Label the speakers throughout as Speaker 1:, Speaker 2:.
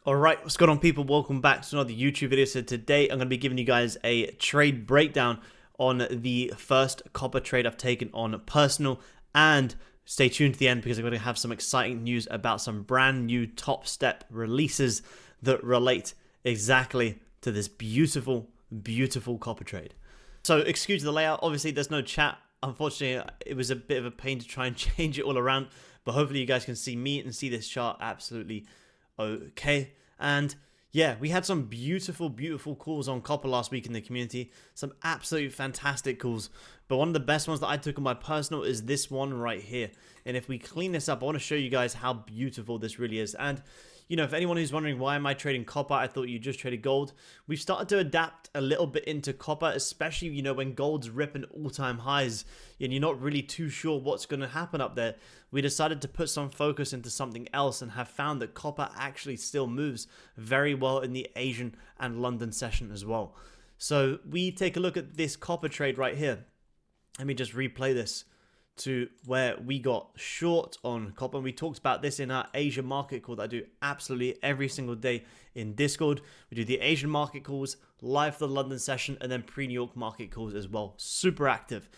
Speaker 1: Alright, what's going on, people? Welcome back to another YouTube video. So today I'm going to be giving you guys a trade breakdown on the first copper trade I've taken on personal, and stay tuned to the end because I'm going to have some exciting news about some brand new Topstep releases that relate exactly to this beautiful copper trade. So excuse the layout, obviously there's no chat. Unfortunately, it was a bit of a pain to try and change it all around, but hopefully you guys can see me and see this chart absolutely okay. And yeah, we had some beautiful calls on copper last week in the community, some absolutely fantastic calls, but one of the best ones that I took on my personal is this one right here. And if we clean this up, I want to show you guys how beautiful this really is. And you know, if anyone who's wondering why am I trading copper, I thought you just traded gold. We've started to adapt a little bit into copper, especially, you know, when gold's ripping all-time highs and you're not really too sure what's going to happen up there. We decided to put some focus into something else and have found that copper actually still moves very well in the Asian and London session as well. So we take a look at this copper trade right here. Let me just replay this to where we got short on copper. And we talked about this in our Asia market call that I do absolutely every single day in Discord. We do the Asian market calls, live for the London session, and then pre-New York market calls as well. Super active.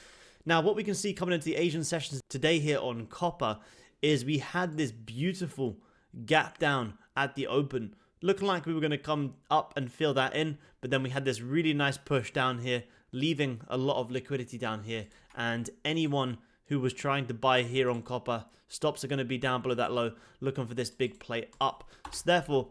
Speaker 1: Now, what we can see coming into the Asian sessions today here on copper is we had this beautiful gap down at the open, looking like we were going to come up and fill that in, but then we had this really nice push down here, leaving a lot of liquidity down here, and anyone who was trying to buy here on copper, stops are going to be down below that low, looking for this big play up. So therefore,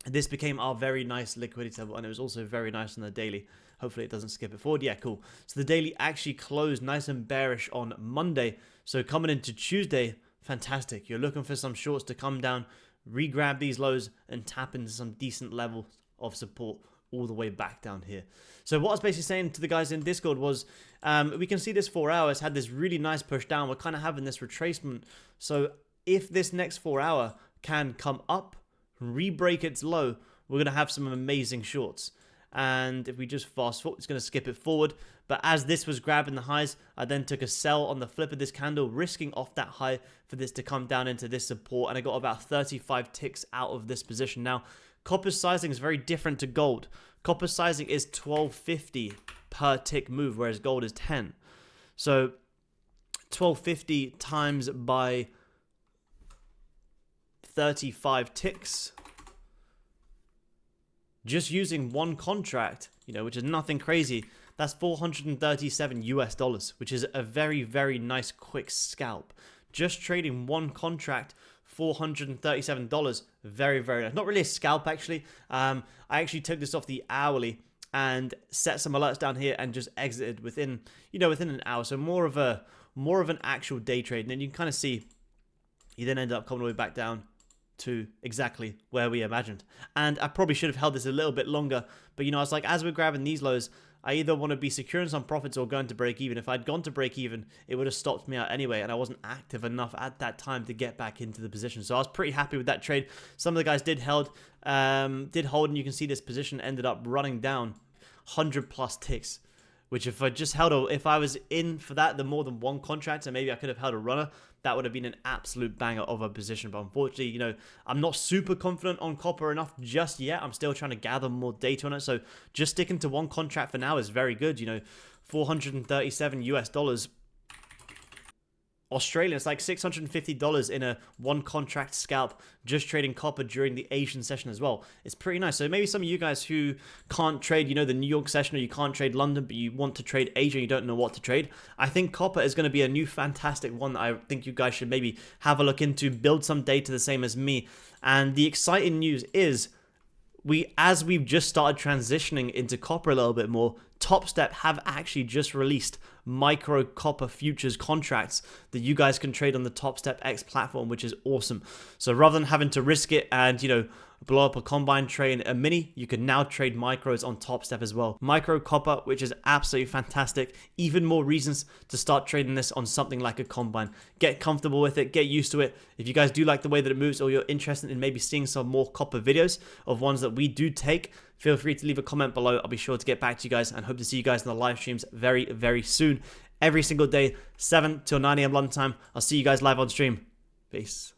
Speaker 1: this became our very nice liquidity level, and it was also very nice on the daily. Hopefully it doesn't skip it forward. Yeah, cool. So the daily actually closed nice and bearish on Monday. So coming into Tuesday, fantastic. You're looking for some shorts to come down, re-grab these lows, and tap into some decent levels of support all the way back down here. So what I was basically saying to the guys in Discord was, we can see this 4 hours had this really nice push down. We're kind of having this retracement. So if this next 4 hour can come up, re-break its low, we're going to have some amazing shorts. And if we just fast forward, it's going to skip it forward. But as this was grabbing the highs, I then took a sell on the flip of this candle, risking off that high for this to come down into this support. And I got about 35 ticks out of this position. Now, copper's sizing is very different to gold. Copper's sizing is 1250 per tick move, whereas gold is 10. So 1250 times by 35 ticks, just using one contract, you know, which is nothing crazy, that's 437 US dollars, which is a very nice quick scalp. Just trading one contract, $437, very nice. Not really a scalp actually. I actually took this off the hourly and set some alerts down here and just exited within, you know, within an hour. So more of an actual day trade. And then you can kind of see you then end up coming all the way back down to exactly where we imagined. And I probably should have held this a little bit longer, but you know, it's like as we're grabbing these lows, I either want to be securing some profits or going to break even. If I'd gone to break even, it would have stopped me out anyway, and I wasn't active enough at that time to get back into the position. So I was pretty happy with that trade. Some of the guys did hold, and you can see this position ended up running down 100 plus ticks. Which if I just held if I was in for that, the more than one contract, and maybe I could have held a runner, that would have been an absolute banger of a position. But unfortunately, you know, I'm not super confident on copper enough just yet. I'm still trying to gather more data on it. So just sticking to one contract for now is very good. You know, 437 US dollars. Australian, it's like $650 in a one contract scalp, just trading copper during the Asian session as well. It's pretty nice. So maybe some of you guys who can't trade, you know, the New York session, or you can't trade London, but you want to trade Asia and you don't know what to trade, I think copper is going to be a new fantastic one that I think you guys should maybe have a look into, build some data the same as me. And the exciting news is, as we've just started transitioning into copper a little bit more, Topstep have actually just released micro copper futures contracts that you guys can trade on the Topstep X platform, which is awesome. So rather than having to risk it and, you know, blow up a combine trade, a mini, you can now trade micros on Topstep as well. Micro copper, which is absolutely fantastic. Even more reasons to start trading this on something like a combine. Get comfortable with it, get used to it. If you guys do like the way that it moves, or you're interested in maybe seeing some more copper videos of ones that we do take, feel free to leave a comment below. I'll be sure to get back to you guys and hope to see you guys in the live streams very soon. Every single day, 7 till 9 a.m. London time. I'll see you guys live on stream. Peace.